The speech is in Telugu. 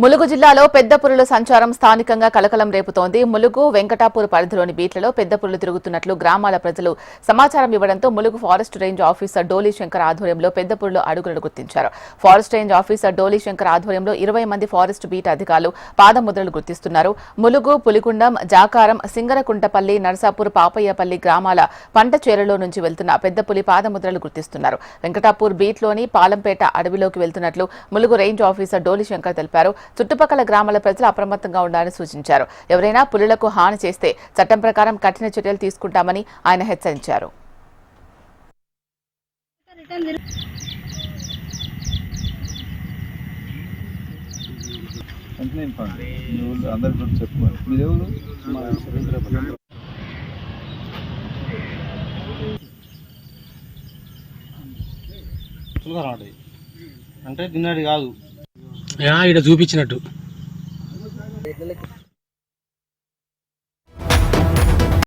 ములుగు జిల్లాలో పెద్ద పులుల సంచారం స్థానికంగా కలకలం రేపుతోంది. ములుగు వెంకటాపూర్ పరిధిలోని బీట్లలో పెద్ద పులులు తిరుగుతున్నట్లు గ్రామాల ప్రజలు సమాచారం ఇవ్వడంతో Mulugu forest range officer Doli Shankar ఆధ్వర్యంలో పెద్ద పులుల అడుగులను గుర్తించారు. Forest range officer Doli Shankar ఆధ్వర్యంలో 20 మంది ఫారెస్ట్ బీట్ అధికారులు పాదముద్రలు గుర్తిస్తున్నారు. ములుగు, పులిగుండం, జాకారం, సింగరకుంటపల్లి, నర్సాపూర్, పాపయ్యపల్లి గ్రామాల పంట చేలలో నుంచి వెళ్తున్న పెద్ద పులి పాదముద్రలు గుర్తిస్తున్నారు. వెంకటాపూర్ బీట్లోని పాలంపేట అడవిలోకి వెళ్తున్నట్లు ములుగు రేంజ్ ఆఫీసర్ డోలీ శంకర్ తెలిపారు. చుట్టుపక్కల గ్రామాల ప్రజలు అప్రమత్తంగా ఉండాలని సూచించారు. ఎవరైనా పులులకు హాని చేస్తే చట్టం ప్రకారం కఠిన చర్యలు తీసుకుంటామని ఆయన హెచ్చరించారు. అంటే తిన్నది కాదు, ఇక్కడ చూపించినట్టు.